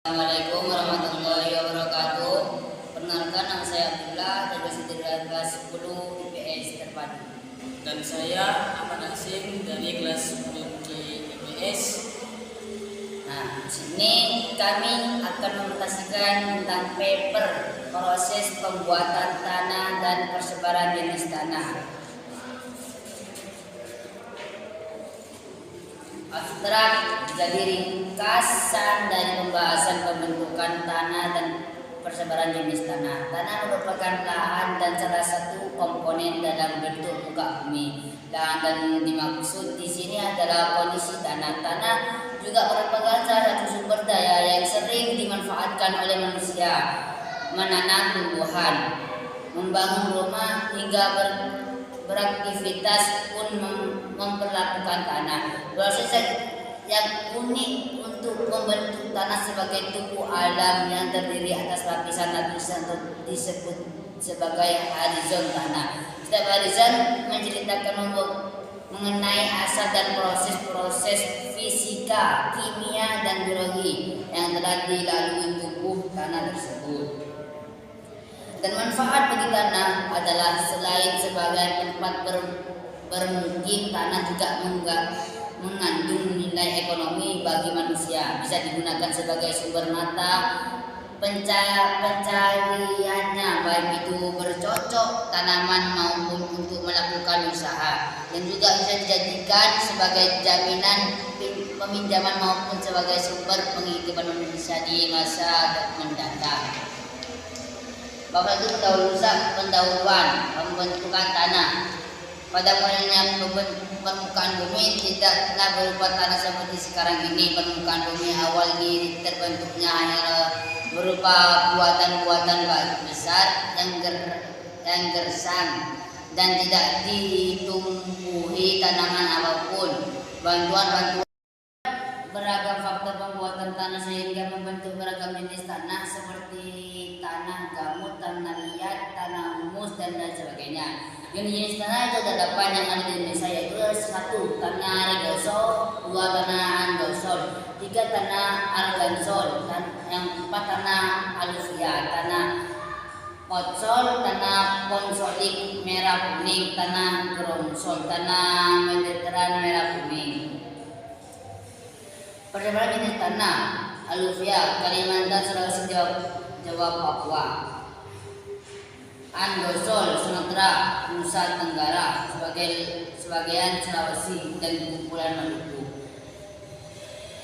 Assalamualaikum warahmatullahi wabarakatuh. Perkenalkan, nama saya Abdullah dari kelas 10 IPS Terpadu. Dan saya Ahmad Hasim dari kelas 10 IPS. Nah, di sini kami akan mempresentasikan tentang paper proses pembuatan tanah dan persebaran jenis tanah. Abstrak jadi ringkasan dari pembahasan pembentukan tanah dan persebaran jenis tanah. Tanah merupakan lahan dan salah satu komponen dalam bentuk muka bumi. Lahan dan dimaksud di sini adalah kondisi tanah. Tanah juga merupakan salah satu sumber daya yang sering dimanfaatkan oleh manusia, menanam tumbuhan, membangun rumah hingga beraktivitas pun memperlakukan tanah. Proses yang unik untuk membentuk tanah sebagai tubuh alam yang terdiri atas lapisan-lapisan disebut sebagai horizon tanah. Setiap horizon menceritakan mengenai asal dan proses-proses fisika, kimia, dan biologi yang telah dilalui tubuh tanah tersebut. Dan manfaat bagi tanah adalah selain sebagai tempat bermukim, tanah juga mengandung nilai ekonomi bagi manusia. Bisa digunakan sebagai sumber mata pencariannya, baik itu bercocok tanaman maupun untuk melakukan usaha, dan juga bisa dijadikan sebagai jaminan peminjaman maupun sebagai sumber penghidupan manusia di masa mendatang. Bapak itu pendahuluan pembentukan tanah. Pada mulanya permukaan bumi tidaklah berupa tanah seperti sekarang ini. Permukaan bumi awal terbentuknya hanyalah berupa buatan-buatan batu besar yang gersang dan tidak ditumbuhi tanaman apapun. Bantuan beragam faktor pembuatan tanah sehingga membentuk beragam jenis tanah seperti tanah gamut, tanah liat, tanah humus, dan lain sebagainya. Jenis tanah itu ada 8 yang ada di Indonesia, yaitu 1 tanah regosol, 2 tanah andosol, 3 tanah argansol, yang 4 tanah aluvia, tanah potsol, tanah konsolik merah kuning, tanah gronsol, tanah mediteran merah kuning. Persebaran jenis tanah: aluvia Kalimantan, Sulawesi, Jawa, Papua; andosol Sumatera, Nusa Tenggara, sebagian Sulawesi, dan kumpulan Maluku;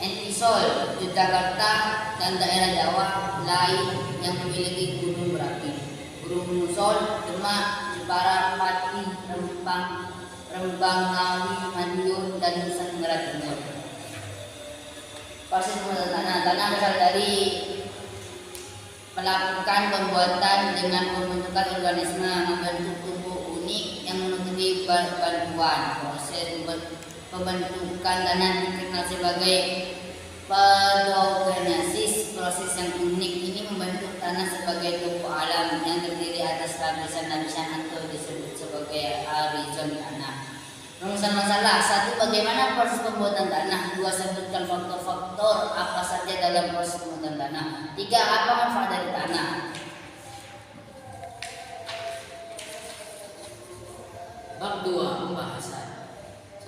entisol Yogyakarta dan daerah Jawa lain yang memiliki gunung berapi; brunusol Demak, Jepara, Pati, Rembang, Ngawi, Madiun, dan Nusa Tenggara Timur. Proses pembuatan tanah berasal dari melakukan pembuatan dengan pembentukan organisme membentuk tubuh unik yang menutupi bantuan. Proses pembentukan tanah dikenal sebagai paleogenesis. Proses yang unik ini membentuk tanah sebagai tubuh alam yang terdiri atas lapisan-lapisan atau disebut sebagai horizon tanah. Rumusan masalah: 1. Bagaimana proses pembuatan tanah? 2. Sebutkan faktor-faktor apa saja dalam proses pembuatan tanah. 3. Apa manfaat dari tanah? Bab 2. Pembahasan.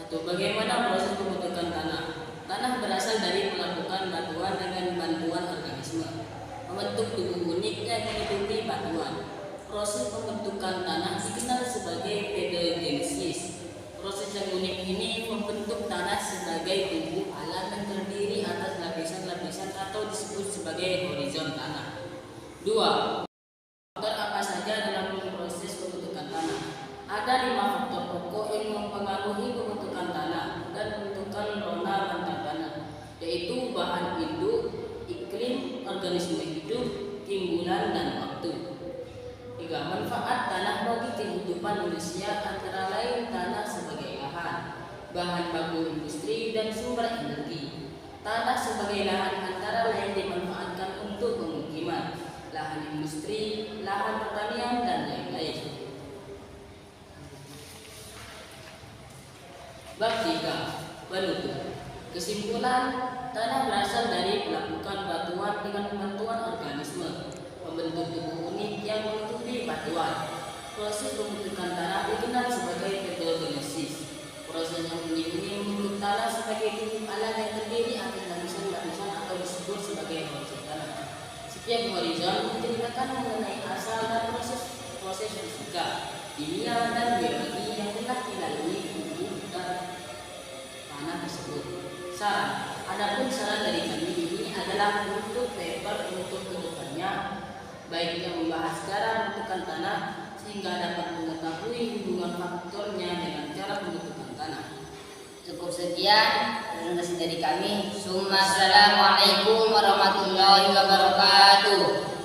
1. Bagaimana proses pembentukan tanah? Tanah berasal dari melakukan batuan dengan bantuan organisme membentuk tubuh unik yang mengikuti batuan. Proses pembentukan tanah dikenal sebagai paleogenesis. Proses yang unik ini membentuk tanah sebagai tubuh alam yang terdiri atas lapisan-lapisan atau disebut sebagai horizon tanah. 2. Faktor apa saja dalam proses pembentukan tanah? Ada 5 faktor pokok yang mempengaruhi pembentukan tanah dan pembentukan rona bentang tanah, yaitu bahan induk, iklim, organisme hidup, timbulan, dan waktu. 3. Manfaat tanah bagi kehidupan manusia antara lain tanah sebagai lahan, bahan baku industri, dan sumber energi. Tanah sebagai lahan antara lain dimanfaatkan untuk pemukiman, lahan industri, lahan pertanian, dan lain-lain. Bab 3. Penutup. Kesimpulan: tanah berasal dari melakukan batuan dengan batuan. Proses pembentukan tanah dikenal sebagai petrogenesis. Proses yang ini membentuk tanah sebagai titik alam yang terdiri atas lapisan-lapisan atau disebut sebagai horizon tanah. Setiap horizon menceritakan mengenai asal dan proses fisika, kimia, dan biologi yang telah dilalui tubuh dan tanah tersebut. Saran, adapun saran dari kami ini adalah untuk paper untuk kedepannya, baik yang membahas cara pembentukan tanah sehingga dapat mengetahui hubungan faktornya dengan cara pembentukan tanah. Cukup sekian presentasi dari kami. Assalamualaikum warahmatullahi wabarakatuh.